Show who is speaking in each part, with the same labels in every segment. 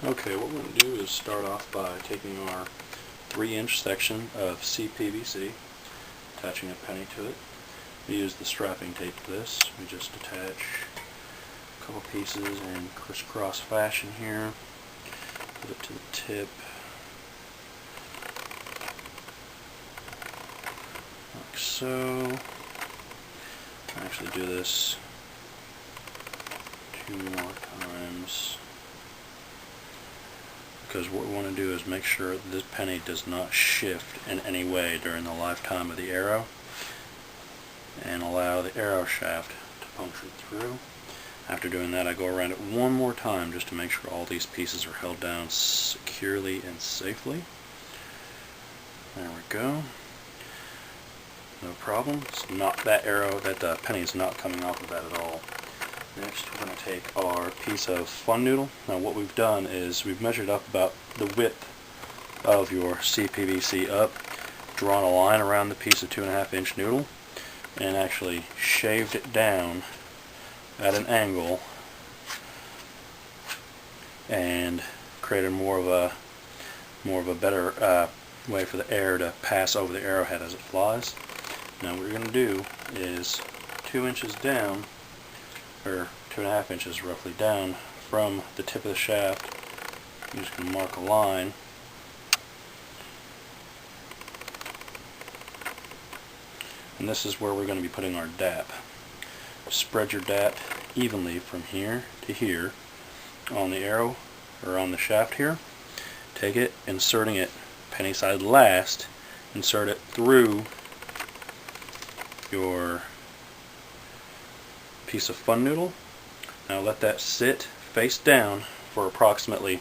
Speaker 1: Okay, what we're going to do is start off by taking our 3-inch section of CPVC, attaching a penny to it. We use the strapping tape for this. We just attach a couple pieces in crisscross fashion here, put it to the tip, like so. I actually do this 2 more times, because what we want to do is make sure this penny does not shift in any way during the lifetime of the arrow, and allow the arrow shaft to puncture through. After doing that, I go around it one more time just to make sure all these pieces are held down securely and safely. There we go. No problem. It's not that arrow, that penny is not coming off of that at all. Next, we're going to take our piece of fun noodle. Now what we've done is we've measured up about the width of your CPVC up, drawn a line around the piece of 2.5-inch noodle, and actually shaved it down at an angle and created more of a better way for the air to pass over the arrowhead as it flies. Now what we're going to do is 2 inches down, or 2.5 inches roughly down from the tip of the shaft, I'm just going to mark a line. And this is where we're going to be putting our DAP. Spread your DAP evenly from here to here on the arrow, or on the shaft here. Take it, inserting it penny side last, insert it through your piece of fun noodle. Now let that sit face down for approximately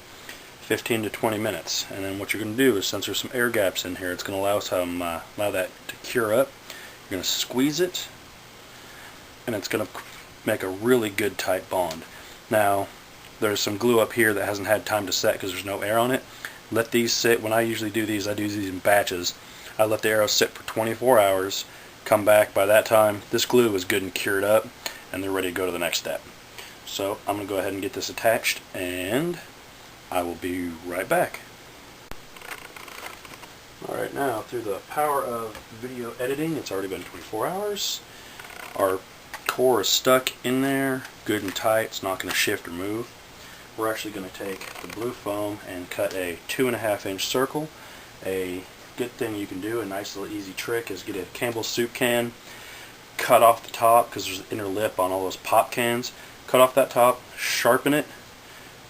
Speaker 1: 15 to 20 minutes, and then what you're going to do is, since there's some air gaps in here, it's going to allow that to cure up. You're going to squeeze it, and it's going to make a really good tight bond. Now there's some glue up here that hasn't had time to set because there's no air on it. Let these sit. When I usually do these, I do these in batches. I let the arrow sit for 24 hours, come back. By that time this glue is good and cured up, and they're ready to go to the next step. So I'm going to go ahead and get this attached, and I will be right back. Alright, now through the power of video editing, it's already been 24 hours. Our core is stuck in there, good and tight. It's not going to shift or move. We're actually going to take the blue foam and cut a 2.5-inch circle. A good thing you can do, a nice little easy trick, is get a Campbell's soup can, cut off the top, because there's an inner lip on all those pop cans. Cut off that top, sharpen it,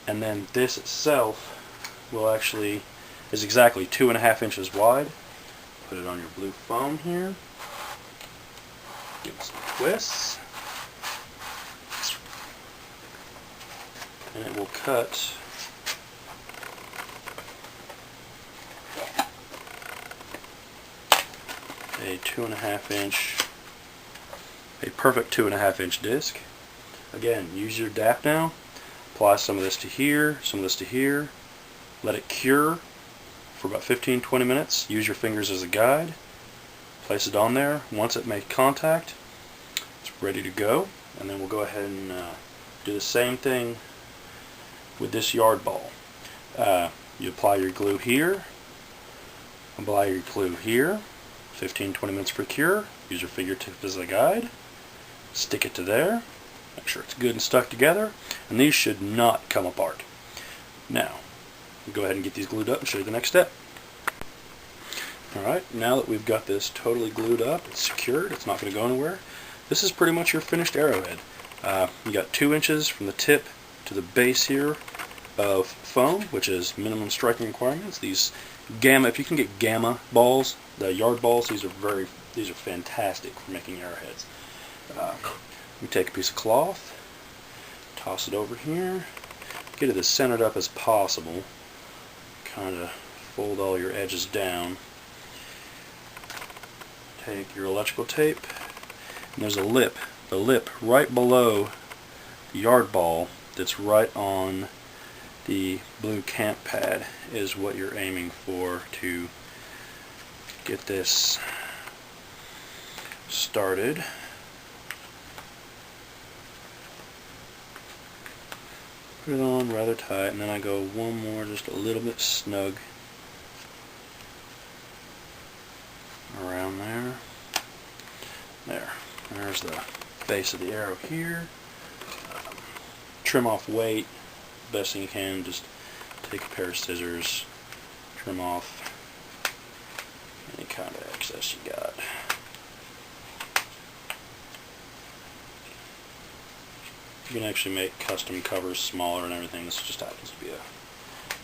Speaker 1: and then this itself will actually is exactly 2.5 inches wide. Put it on your blue foam here. Give it some twists, and it will cut a 2.5-inch, a perfect 2.5-inch disc. Again, use your DAP now. Apply some of this to here, some of this to here. Let it cure for about 15-20 minutes. Use your fingers as a guide. Place it on there. Once it makes contact, it's ready to go. And then we'll go ahead and do the same thing with this yard ball. You apply your glue here. Apply your glue here. 15-20 minutes for cure. Use your fingertip as a guide. Stick it to there. Make sure it's good and stuck together. And these should not come apart. Now, we'll go ahead and get these glued up and show you the next step. Alright, now that we've got this totally glued up, it's secured, it's not going to go anywhere, this is pretty much your finished arrowhead. You got 2 inches from the tip to the base here of foam, which is minimum striking requirements. These gamma, if you can get gamma balls, the yard balls, these are fantastic for making arrowheads. We take a piece of cloth, toss it over here, get it as centered up as possible, kind of fold all your edges down. Take your electrical tape, and there's a lip. The lip right below the yard ball that's right on the blue camp pad is what you're aiming for to get this started. Put it on rather tight, and then I go one more, just a little bit snug around there. There's the base of the arrow here. Trim off weight, best thing you can. Just take a pair of scissors, trim off any kind of excess you got. You can actually make custom covers smaller and everything. This just happens to be a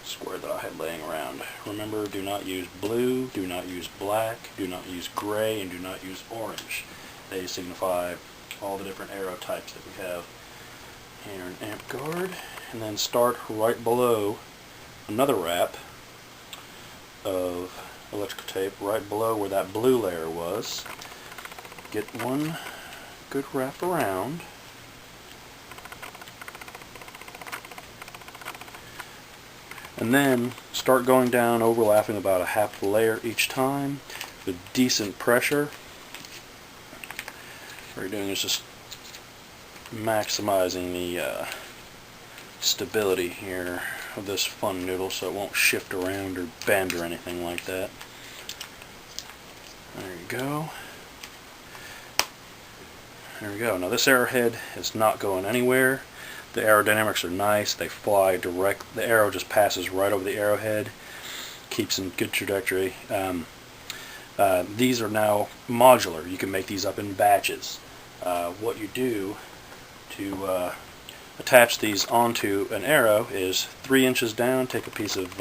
Speaker 1: square that I had laying around. Remember, do not use blue, do not use black, do not use gray, and do not use orange. They signify all the different arrow types that we have here in Amtgard. And then start right below another wrap of electrical tape, right below where that blue layer was. Get one good wrap around. And then start going down, overlapping about a half layer each time with decent pressure. What you're doing is just maximizing the stability here of this fun noodle so it won't shift around or bend or anything like that. There you go. There we go. Now this arrowhead is not going anywhere. The aerodynamics are nice. They fly direct. The arrow just passes right over the arrowhead. Keeps in good trajectory. These are now modular. You can make these up in batches. What you do to attach these onto an arrow is 3 inches down, take a piece of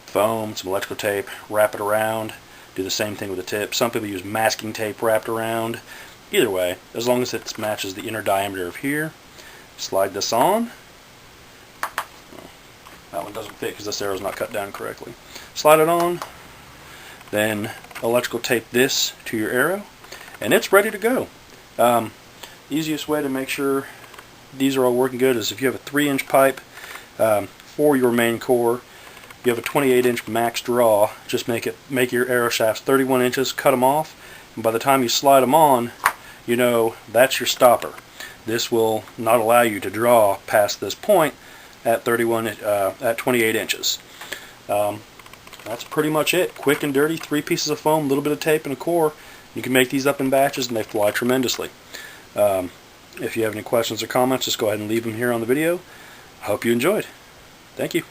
Speaker 1: foam, some electrical tape, wrap it around. Do the same thing with the tip. Some people use masking tape wrapped around. Either way, as long as it matches the inner diameter of here. Slide this on. That one doesn't fit because this arrow is not cut down correctly. Slide it on. Then electrical tape this to your arrow, and it's ready to go. Easiest way to make sure these are all working good is if you have a 3-inch pipe for your main core. You have a 28-inch max draw. Just make your arrow shafts 31 inches. Cut them off, and by the time you slide them on, you know that's your stopper. This will not allow you to draw past this point at 28 inches. That's pretty much it. Quick and dirty. 3 pieces of foam, a little bit of tape, and a core. You can make these up in batches, and they fly tremendously. If you have any questions or comments, just go ahead and leave them here on the video. I hope you enjoyed. Thank you.